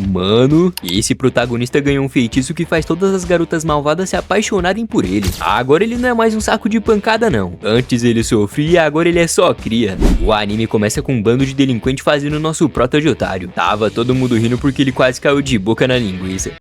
Mano, esse protagonista ganhou um feitiço que faz todas as garotas malvadas se apaixonarem por ele. Agora ele não é mais um saco de pancada não. Antes ele sofria e agora ele é só cria. O anime começa com um bando de delinquente fazendo o nosso prota de otário. Tava todo mundo rindo porque ele quase caiu de boca na linguiça.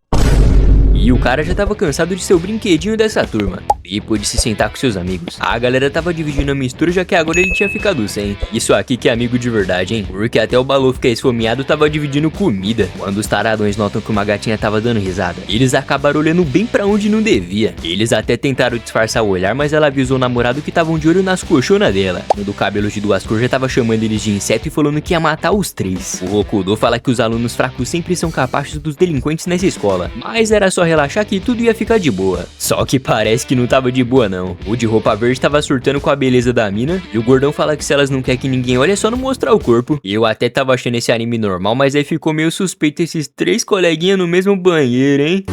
E o cara já tava cansado de ser o brinquedinho dessa turma. E pôde se sentar com seus amigos. A galera tava dividindo a mistura, já que agora ele tinha ficado sem. Isso aqui que é amigo de verdade, hein? Porque até o Balô ficar esfomeado tava dividindo comida. Quando os taradões notam que uma gatinha tava dando risada, eles acabaram olhando bem pra onde não devia. Eles até tentaram disfarçar o olhar, mas ela avisou o namorado que estavam de olho nas colchonas dela. Quando o cabelo de duas cores já tava chamando eles de inseto e falando que ia matar os três. O Hokudo fala que os alunos fracos sempre são capazes dos delinquentes nessa escola. Mas era só relaxar que tudo ia ficar de boa. Só que parece que não tava de boa não. O de roupa verde tava surtando com a beleza da mina. E o gordão fala que se elas não querem que ninguém olhe é só não mostrar o corpo. Eu até tava achando esse anime normal, mas aí ficou meio suspeito esses três coleguinhas no mesmo banheiro, hein?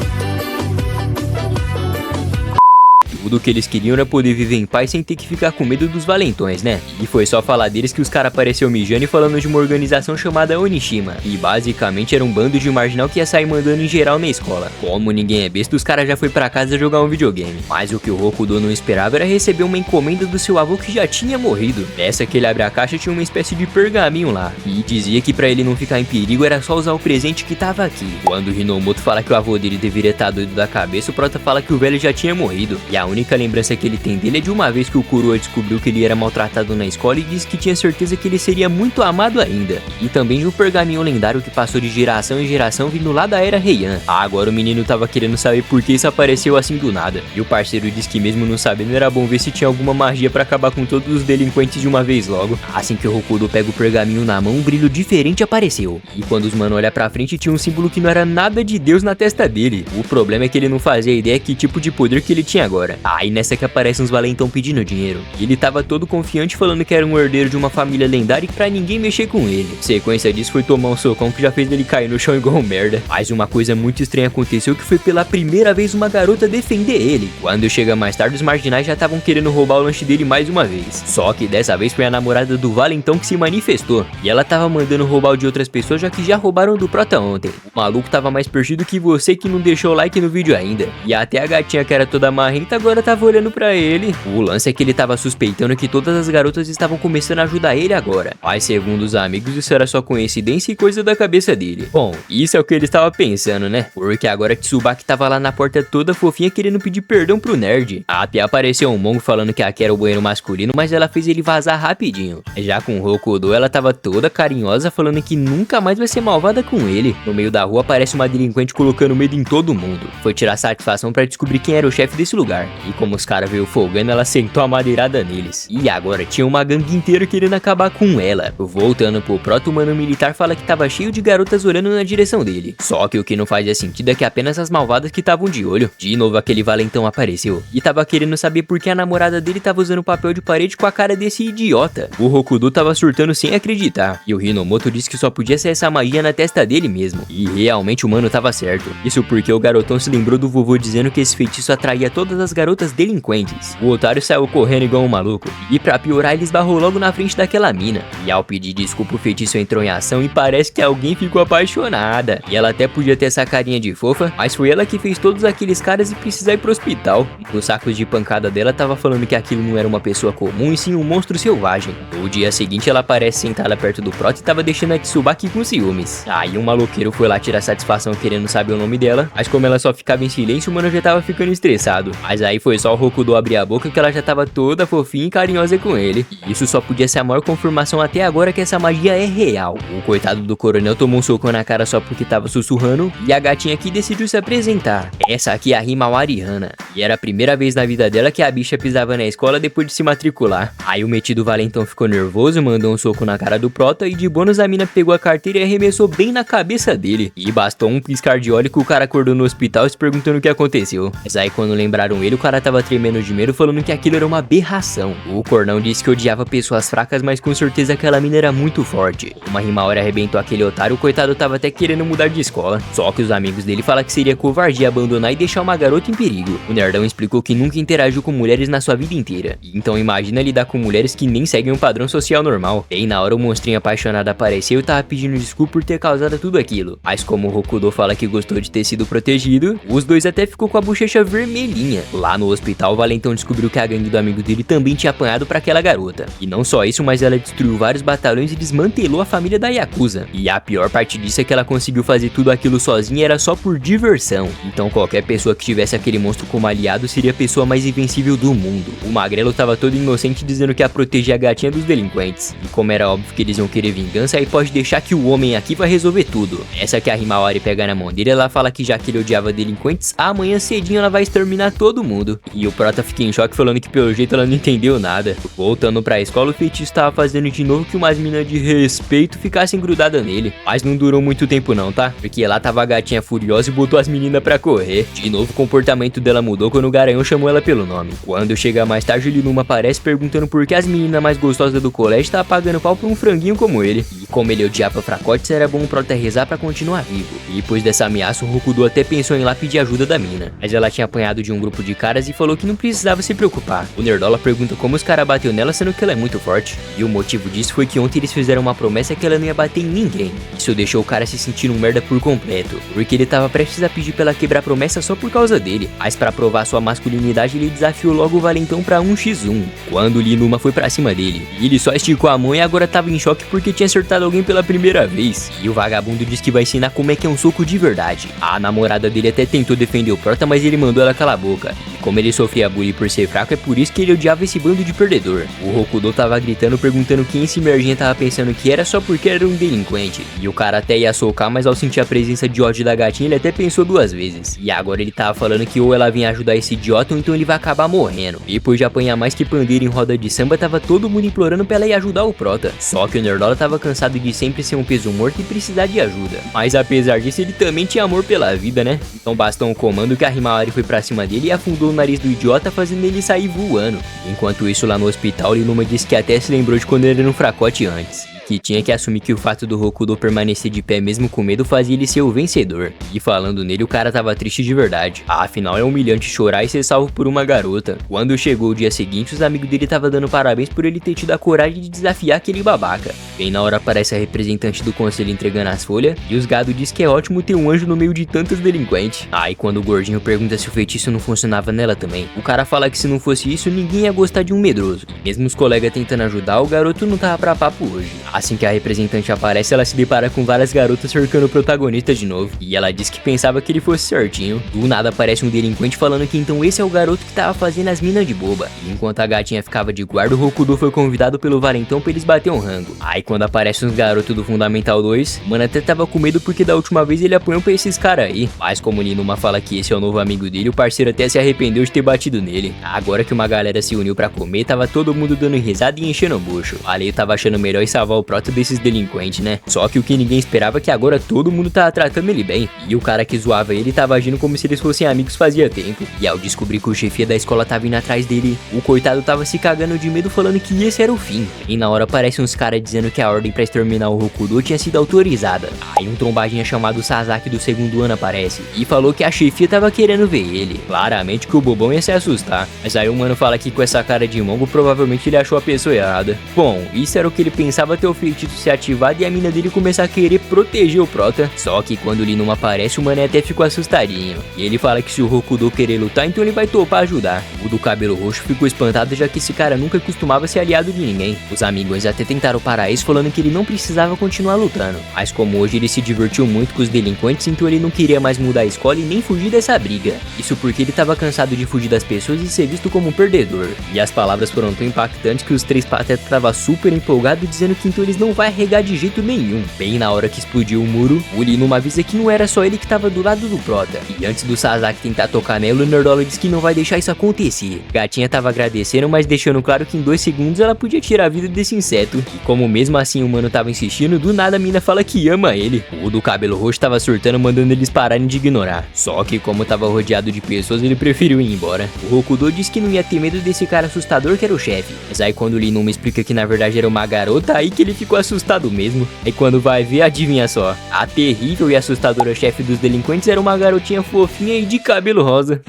Tudo que eles queriam era poder viver em paz sem ter que ficar com medo dos valentões, né? E foi só falar deles que os caras apareceu mijando e falando de uma organização chamada Onishima. E basicamente era um bando de marginal que ia sair mandando em geral na escola. Como ninguém é besta, os caras já foi pra casa jogar um videogame. Mas o que o Hokudo não esperava era receber uma encomenda do seu avô que já tinha morrido. Nessa que ele abre a caixa tinha uma espécie de pergaminho lá. E dizia que pra ele não ficar em perigo era só usar o presente que tava aqui. Quando o Hinomoto fala que o avô dele deveria estar doido da cabeça, o Prota fala que o velho já tinha morrido. E a única lembrança que ele tem dele é de uma vez que o Kuroa descobriu que ele era maltratado na escola e disse que tinha certeza que ele seria muito amado ainda. E também de um pergaminho lendário que passou de geração em geração vindo lá da era Heian. Agora o menino tava querendo saber por que isso apareceu assim do nada. E o parceiro disse que mesmo não sabendo era bom ver se tinha alguma magia pra acabar com todos os delinquentes de uma vez logo. Assim que o Hokudo pega o pergaminho na mão, um brilho diferente apareceu. E quando os mano olham pra frente tinha um símbolo que não era nada de Deus na testa dele. O problema é que ele não fazia ideia que tipo de poder que ele tinha agora. Aí nessa que aparece uns valentão pedindo dinheiro. E ele tava todo confiante falando que era um herdeiro de uma família lendária e pra ninguém mexer com ele. Sequência disso foi tomar um socão que já fez ele cair no chão igual um merda. Mas uma coisa muito estranha aconteceu, que foi pela primeira vez uma garota defender ele. Quando chega mais tarde os marginais já estavam querendo roubar o lanche dele mais uma vez. Só que dessa vez foi a namorada do valentão que se manifestou. E ela tava mandando roubar o de outras pessoas, já que já roubaram do Prota ontem. O maluco tava mais perdido que você que não deixou o like no vídeo ainda. E até a gatinha que era toda marrenta agora tava olhando pra ele. O lance é que ele tava suspeitando que todas as garotas estavam começando a ajudar ele agora. Mas segundo os amigos isso era só coincidência e coisa da cabeça dele. Bom, isso é o que ele estava pensando, né? Porque agora Tsubaki tava lá na porta toda fofinha querendo pedir perdão pro nerd. Até apareceu um mongo falando que aqui era o banheiro masculino, mas ela fez ele vazar rapidinho. Já com o Hokudo ela tava toda carinhosa falando que nunca mais vai ser malvada com ele. No meio da rua aparece uma delinquente colocando medo em todo mundo. Foi tirar satisfação pra descobrir quem era o chefe desse lugar. E como os caras veio folgando, ela sentou a madeirada neles. E agora tinha uma gangue inteira querendo acabar com ela. Voltando pro Prota, o mano militar fala que tava cheio de garotas olhando na direção dele. Só que o que não fazia sentido é que apenas as malvadas que estavam de olho. De novo aquele valentão apareceu. E tava querendo saber por que a namorada dele tava usando papel de parede com a cara desse idiota. O Hokudo tava surtando sem acreditar. E o Hinomoto disse que só podia ser essa magia na testa dele mesmo. E realmente o mano tava certo. Isso porque o garotão se lembrou do vovô dizendo que esse feitiço atraía todas as garotas delinquentes. O otário saiu correndo igual um maluco. E pra piorar ele esbarrou logo na frente daquela mina. E ao pedir desculpa o feitiço entrou em ação e parece que alguém ficou apaixonada. E ela até podia ter essa carinha de fofa, mas foi ela que fez todos aqueles caras e precisar ir pro hospital. Os sacos de pancada dela tava falando que aquilo não era uma pessoa comum e sim um monstro selvagem. No dia seguinte ela aparece sentada perto do Prota e tava deixando a Tsubaki com ciúmes. Aí um maloqueiro foi lá tirar satisfação querendo saber o nome dela, mas como ela só ficava em silêncio o mano já tava ficando estressado. Mas aí foi só o Hokudo abrir a boca que ela já tava toda fofinha e carinhosa com ele. E isso só podia ser a maior confirmação até agora que essa magia é real. O coitado do coronel tomou um soco na cara só porque tava sussurrando, e a gatinha aqui decidiu se apresentar. Essa aqui é a Himawari Hana, e era a primeira vez na vida dela que a bicha pisava na escola depois de se matricular. Aí o metido valentão ficou nervoso, mandou um soco na cara do Prota e de bônus a mina pegou a carteira e arremessou bem na cabeça dele. E bastou um piscar de olho que o cara acordou no hospital se perguntando o que aconteceu. Mas aí quando lembraram ele, o cara tava tremendo de medo, falando que aquilo era uma aberração. O Cornão disse que odiava pessoas fracas, mas com certeza aquela mina era muito forte. Uma Himaori arrebentou aquele otário, o coitado tava até querendo mudar de escola. Só que os amigos dele falam que seria covardia abandonar e deixar uma garota em perigo. O nerdão explicou que nunca interagiu com mulheres na sua vida inteira. Então imagina lidar com mulheres que nem seguem um padrão social normal. E aí na hora o monstrinho apaixonado apareceu e tava pedindo desculpa por ter causado tudo aquilo. Mas como o Hokudo fala que gostou de ter sido protegido, os dois até ficou com a bochecha vermelhinha. Lá no hospital, o Valentão descobriu que a gangue do amigo dele também tinha apanhado pra aquela garota. E não só isso, mas ela destruiu vários batalhões e desmantelou a família da Yakuza. E a pior parte disso é que ela conseguiu fazer tudo aquilo sozinha, era só por diversão. Então qualquer pessoa que tivesse aquele monstro como aliado seria a pessoa mais invencível do mundo. O Magrelo tava todo inocente dizendo que ia proteger a gatinha dos delinquentes. E como era óbvio que eles iam querer vingança, aí pode deixar que o homem aqui vai resolver tudo. Essa que a Himaori pega na mão dele, ela fala que já que ele odiava delinquentes, amanhã cedinho ela vai exterminar todo mundo. E o Prota fica em choque falando que pelo jeito ela não entendeu nada. Voltando pra escola, o feitiço tava fazendo de novo que umas minas de respeito ficassem grudadas nele. Mas não durou muito tempo não, tá? Porque lá tava a gatinha furiosa e botou as meninas pra correr. De novo o comportamento dela mudou quando o Garanhão chamou ela pelo nome. Quando chega mais tarde, o Linuma aparece perguntando por que as meninas mais gostosas do colégio tava pagando pau pra um franguinho como ele. E como ele odiava fracotes, era bom o Prota rezar pra continuar vivo. E depois dessa ameaça, o Hokudo até pensou em ir lá pedir ajuda da mina. Mas ela tinha apanhado de um grupo de caras e falou que não precisava se preocupar. O Nerdola pergunta como os caras bateu nela, sendo que ela é muito forte. E o motivo disso foi que ontem eles fizeram uma promessa que ela não ia bater em ninguém. Isso deixou o cara se sentir um merda por completo, porque ele tava prestes a pedir pra ela quebrar a promessa só por causa dele. Mas pra provar sua masculinidade, ele desafiou logo o Valentão pra 1x1, quando o Linuma foi pra cima dele. E ele só esticou a mão e agora tava em choque porque tinha acertado alguém pela primeira vez. E o vagabundo disse que vai ensinar como é que é um soco de verdade. A namorada dele até tentou defender o Prota, mas ele mandou ela calar a boca. E como ele sofria bullying por ser fraco, é por isso que ele odiava esse bando de perdedor. O Hokudo tava gritando, perguntando quem esse merdinha tava pensando que era só porque era um delinquente. E o cara até ia socar, mas ao sentir a presença de ódio da gatinha, ele até pensou duas vezes. E agora ele tava falando que ou ela vinha ajudar esse idiota ou então ele vai acabar morrendo. E depois de apanhar mais que pandeiro em roda de samba, tava todo mundo implorando pra ela ir ajudar o Prota. Só que o Nerdola tava cansado de sempre ser um peso morto e precisar de ajuda. Mas apesar disso, ele também tinha amor pela vida, né? Então bastou um comando que a Himaori foi pra cima dele e afundou o nariz do idiota, fazendo ele sair voando. Enquanto isso, lá no hospital, Linuma disse que até se lembrou de quando ele era um fracote antes. Que tinha que assumir que o fato do Hokudo permanecer de pé mesmo com medo fazia ele ser o vencedor. E falando nele, o cara tava triste de verdade. Afinal, é humilhante chorar e ser salvo por uma garota. Quando chegou o dia seguinte, os amigos dele estavam dando parabéns por ele ter tido a coragem de desafiar aquele babaca. Bem na hora aparece a representante do conselho entregando as folhas, e os gado diz que é ótimo ter um anjo no meio de tantos delinquentes. Aí quando o gordinho pergunta se o feitiço não funcionava nela também, o cara fala que se não fosse isso, ninguém ia gostar de um medroso. E mesmo os colegas tentando ajudar, o garoto não tava pra papo hoje. Assim que a representante aparece, ela se depara com várias garotas cercando o protagonista de novo. E ela diz que pensava que ele fosse certinho. Do nada aparece um delinquente falando que então esse é o garoto que tava fazendo as minas de boba. E enquanto a gatinha ficava de guarda, o Hokudo foi convidado pelo Valentão pra eles bater um rango. Aí quando aparecem os garotos do Fundamental 2, mano até tava com medo porque da última vez ele apanhou pra esses caras aí. Mas como o Linuma fala que esse é o novo amigo dele, o parceiro até se arrependeu de ter batido nele. Agora que uma galera se uniu pra comer, tava todo mundo dando risada e enchendo o bucho. O Aleio tava achando melhor ir salvar o Prota desses delinquentes, né? Só que o que ninguém esperava é que agora todo mundo tava tratando ele bem. E o cara que zoava ele tava agindo como se eles fossem amigos fazia tempo. E ao descobrir que o chefia da escola tava indo atrás dele, o coitado tava se cagando de medo falando que esse era o fim. E na hora aparecem uns caras dizendo que a ordem pra exterminar o Hokudo tinha sido autorizada. Aí um trombadinha chamado Sasaki do segundo ano aparece e falou que a chefia tava querendo ver ele. Claramente que o bobão ia se assustar. Mas aí o mano fala que com essa cara de mongo provavelmente ele achou a pessoa errada. Bom, isso era o que ele pensava ter o feitiço se ativado e a mina dele começar a querer proteger o Prota. Só que quando o Linuma aparece, o mané até ficou assustadinho. E ele fala que se o Hokudo querer lutar, então ele vai topar ajudar. O do cabelo roxo ficou espantado, já que esse cara nunca costumava ser aliado de ninguém. Os amigos até tentaram parar isso, falando que ele não precisava continuar lutando. Mas como hoje ele se divertiu muito com os delinquentes, então ele não queria mais mudar a escola e nem fugir dessa briga. Isso porque ele tava cansado de fugir das pessoas e ser visto como um perdedor. E as palavras foram tão impactantes que os três patetas estavam super empolgados, dizendo que então flores não vai regar de jeito nenhum. Bem na hora que explodiu o muro, o Linuma avisa que não era só ele que tava do lado do Prota. E antes do Sasaki tentar tocar nela, o Nerdola diz que não vai deixar isso acontecer. Gatinha tava agradecendo, mas deixando claro que em 2 segundos ela podia tirar a vida desse inseto. E como mesmo assim o mano tava insistindo, do nada a mina fala que ama ele. O do cabelo roxo tava surtando, mandando eles pararem de ignorar. Só que como tava rodeado de pessoas, ele preferiu ir embora. O Hokudo disse que não ia ter medo desse cara assustador que era o chefe. Mas aí quando o Linuma explica que na verdade era uma garota, aí que ele ficou assustado mesmo. Aí quando vai ver, adivinha só, a terrível e assustadora chefe dos delinquentes era uma garotinha fofinha e de cabelo rosa.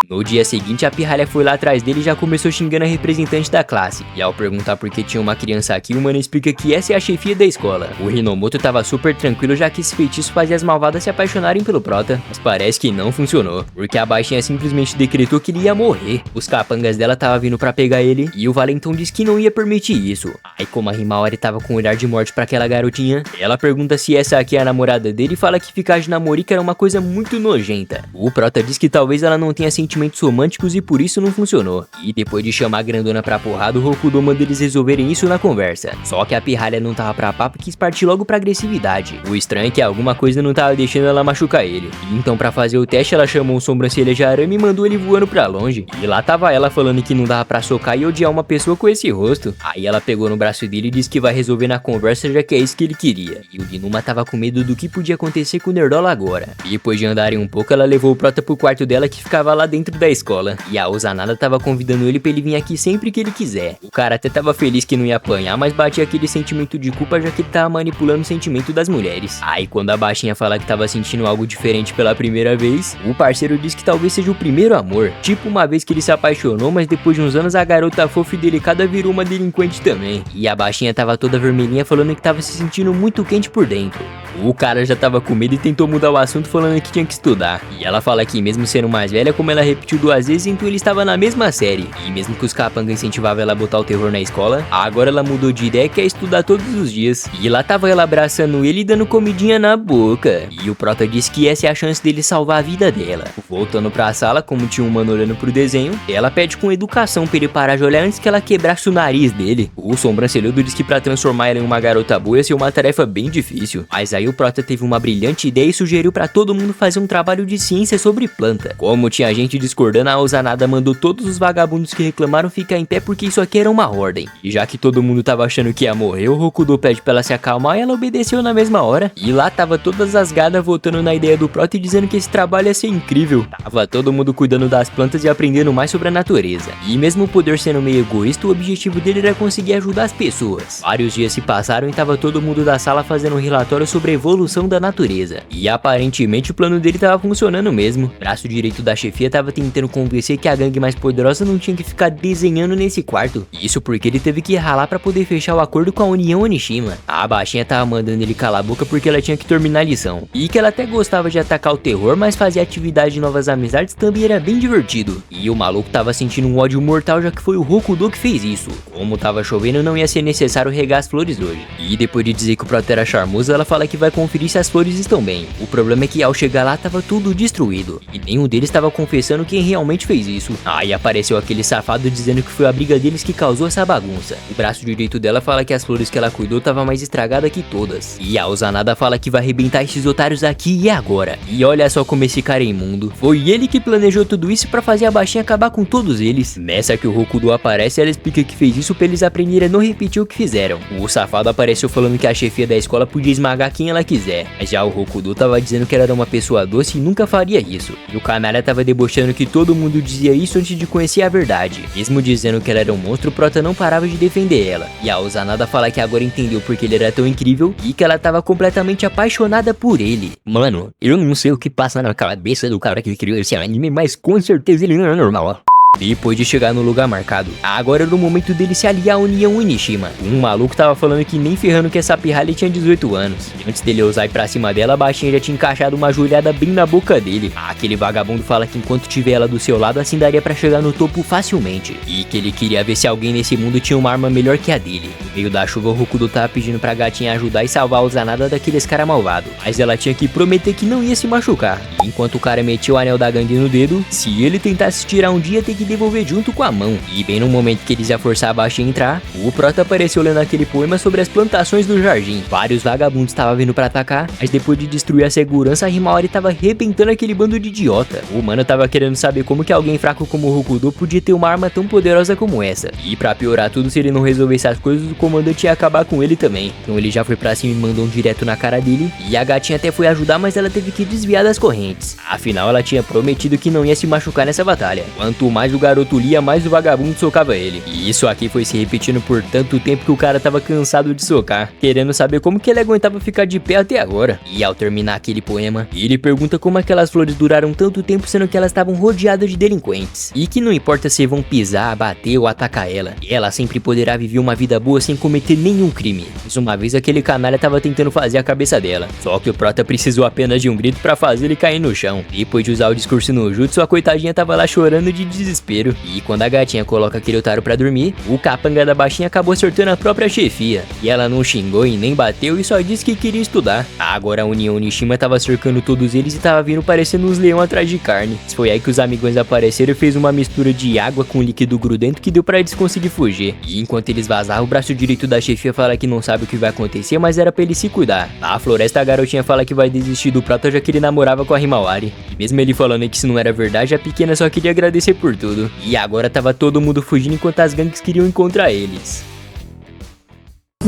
No dia seguinte, a pirralha foi lá atrás dele e já começou xingando a representante da classe. E ao perguntar por que tinha uma criança aqui, o mano explica que essa é a chefia da escola. O Hinomoto tava super tranquilo, já que esse feitiço fazia as malvadas se apaixonarem pelo Prota. Mas parece que não funcionou, porque a baixinha simplesmente decretou que ele ia morrer. Os capangas dela tava vindo pra pegar ele, e o Valentão disse que não ia permitir isso. Aí como a Himawari tava com um olhar de morte pra aquela garotinha, ela pergunta se essa aqui é a namorada dele e fala que ficar de namorica era uma coisa muito nojenta. O Prota diz que talvez ela não tenha sentimentos românticos e por isso não funcionou. E depois de chamar a grandona pra porrada, o Hokudo manda eles resolverem isso na conversa. Só que a pirralha não tava pra papo e quis partir logo pra agressividade. O estranho é que alguma coisa não tava deixando ela machucar ele. E então pra fazer o teste ela chamou um sobrancelha de arame e mandou ele voando pra longe. E lá tava ela falando que não dava pra socar e odiar uma pessoa com esse rosto. Aí ela pegou no braço dele e disse que vai resolver na conversa, já que é isso que ele queria. E o Linuma tava com medo do que podia acontecer com o Nerdola agora. E depois de andarem um pouco, ela levou o Prota pro quarto dela que ficava lá dentro da escola. E a Ozanada tava convidando ele pra ele vir aqui sempre que ele quiser. O cara até tava feliz que não ia apanhar, mas batia aquele sentimento de culpa, já que ele tava manipulando o sentimento das mulheres. Aí quando a baixinha fala que tava sentindo algo diferente pela primeira vez, o parceiro diz que talvez seja o primeiro amor. Tipo uma vez que ele se apaixonou, mas depois de uns anos a garota fofa e delicada virou uma delinquente também. E a baixinha tava toda vermelhinha falando que tava se sentindo muito quente por dentro. O cara já tava com medo e tentou mudar o assunto falando que tinha que estudar. E ela fala que mesmo sendo mais velha, como ela repetiu 2 vezes, então ele estava na mesma série. E mesmo que os capangas incentivavam ela a botar o terror na escola, agora ela mudou de ideia e quer estudar todos os dias. E lá tava ela abraçando ele e dando comidinha na boca. E o Prota disse que essa é a chance dele salvar a vida dela. Voltando pra sala, como tinha um mano olhando pro desenho, ela pede com educação pra ele parar de olhar antes que ela quebrasse o nariz dele. O sobrancelhudo diz que pra transformar ela em uma garota boa ia ser uma tarefa bem difícil. Mas aí o Prota teve uma brilhante ideia e sugeriu pra todo mundo fazer um trabalho de ciência sobre planta. Como tinha gente discordando, a Ozanada mandou todos os vagabundos que reclamaram ficar em pé porque isso aqui era uma ordem. E já que todo mundo tava achando que ia morrer, o Hokudo pede pra ela se acalmar e ela obedeceu na mesma hora. E lá tava todas as gadas votando na ideia do Prota e dizendo que esse trabalho ia ser incrível. Tava todo mundo cuidando das plantas e aprendendo mais sobre a natureza. E mesmo o poder sendo meio egoísta, o objetivo dele era conseguir ajudar as pessoas. Vários dias se passaram e tava todo mundo da sala fazendo um relatório sobre a evolução da natureza. E aparentemente o plano dele tava funcionando mesmo. O braço direito da chefia tava tentando convencer que a gangue mais poderosa não tinha que ficar desenhando nesse quarto. Isso porque ele teve que ralar pra poder fechar o acordo com a União Onishima. A baixinha tava mandando ele calar a boca porque ela tinha que terminar a lição. E que ela até gostava de atacar o terror, mas fazer atividade de novas amizades também era bem divertido. E o maluco tava sentindo um ódio mortal, já que foi o Hokudo que fez isso. Como tava chovendo, não ia ser necessário regar as flores hoje. E depois de dizer que o Prota era charmoso, ela fala que vai conferir se as flores estão bem. O problema é que ao chegar lá tava tudo destruído. E nenhum deles estava confessando quem realmente fez isso. Aí apareceu aquele safado dizendo que foi a briga deles que causou essa bagunça. O braço direito dela fala que as flores que ela cuidou tava mais estragada que todas. E a Ozanada fala que vai arrebentar esses otários aqui e agora. E olha só como esse cara é imundo. Foi ele que planejou tudo isso pra fazer a baixinha acabar com todos eles. Nessa que o Hokudo aparece, ela explica que fez isso pra eles aprenderem a não repetir o que fizeram. O safado apareceu falando que a chefia da escola podia esmagar quem ela quiser. Mas já o Hokudo tava dizendo que ela era uma pessoa doce e nunca faria isso. E o canalha tava debochando que todo mundo dizia isso antes de conhecer a verdade. Mesmo dizendo que ela era um monstro, o Prota não parava de defender ela. E a Ozanada fala que agora entendeu porque ele era tão incrível e que ela tava completamente apaixonada por ele. Mano, eu não sei o que passa na cabeça do cara que criou esse anime, mas com certeza ele não é normal. Depois de chegar no lugar marcado, agora era o momento dele se aliar à União Onishima. Um maluco tava falando que nem ferrando que essa pirralha tinha 18 anos. E antes dele ousar ir pra cima dela, a baixinha já tinha encaixado uma joelhada bem na boca dele. Aquele vagabundo fala que enquanto tiver ela do seu lado, assim daria pra chegar no topo facilmente. E que ele queria ver se alguém nesse mundo tinha uma arma melhor que a dele. No meio da chuva, o Hokudo tava pedindo pra gatinha ajudar e salvar a Ozanada daqueles cara malvado. Mas ela tinha que prometer que não ia se machucar. E enquanto o cara metia o anel da gangue no dedo, se ele tentasse tirar um dia, tem que que devolver junto com a mão. E bem no momento que eles iam forçar a baixa a entrar, o Prota apareceu lendo aquele poema sobre as plantações do jardim. Vários vagabundos estavam vindo pra atacar, mas depois de destruir a segurança, a Himawari tava arrebentando aquele bando de idiota. O mano tava querendo saber como que alguém fraco como o Hokuto podia ter uma arma tão poderosa como essa. E pra piorar tudo, se ele não resolvesse as coisas, o comandante ia acabar com ele também. Então ele já foi pra cima e mandou um direto na cara dele. E a gatinha até foi ajudar, mas ela teve que desviar das correntes. Afinal, ela tinha prometido que não ia se machucar nessa batalha. Quanto mais o garoto lia, mais o vagabundo socava ele. E isso aqui foi se repetindo por tanto tempo que o cara tava cansado de socar, querendo saber como que ele aguentava ficar de pé até agora. E ao terminar aquele poema, ele pergunta como aquelas flores duraram tanto tempo, sendo que elas estavam rodeadas de delinquentes. E que não importa se vão pisar, bater ou atacar ela sempre poderá viver uma vida boa sem cometer nenhum crime. Mas uma vez aquele canalha tava tentando fazer a cabeça dela. Só que o Prota precisou apenas de um grito pra fazer ele cair no chão. Depois de usar o discurso no jutsu, a coitadinha tava lá chorando de desespero. E quando a gatinha coloca aquele otário pra dormir, o capanga da baixinha acabou acertando a própria chefia. E ela não xingou e nem bateu e só disse que queria estudar. Agora a União Onishima tava cercando todos eles e tava vindo parecendo uns leões atrás de carne. Foi aí que os amigões apareceram e fez uma mistura de água com líquido grudento que deu pra eles conseguir fugir. E enquanto eles vazavam, o braço direito da chefia fala que não sabe o que vai acontecer, mas era pra ele se cuidar. Na floresta, a garotinha fala que vai desistir do Prota já que ele namorava com a Himawari. E mesmo ele falando que isso não era verdade, a pequena só queria agradecer por tudo. E agora tava todo mundo fugindo enquanto as gangues queriam encontrar eles.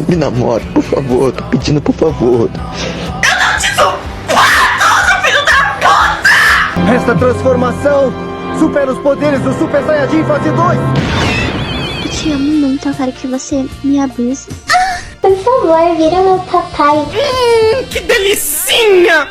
Me namore, por favor, tô pedindo por favor. Eu não te suporto, filho da puta! Esta transformação supera os poderes do Super Saiyajin fase 2! Eu te amo muito, eu quero que você me abuse. Por favor, vira meu papai. Que delicinha!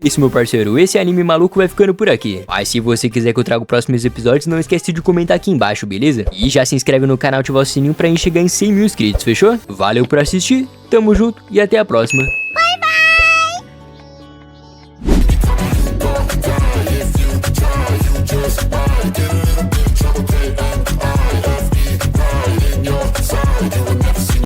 Isso, meu parceiro, esse anime maluco vai ficando por aqui. Mas se você quiser que eu traga os próximos episódios, não esquece de comentar aqui embaixo, beleza? E já se inscreve no canal, ativa o sininho pra gente chegar em 100 mil inscritos, fechou? Valeu por assistir, tamo junto e até a próxima.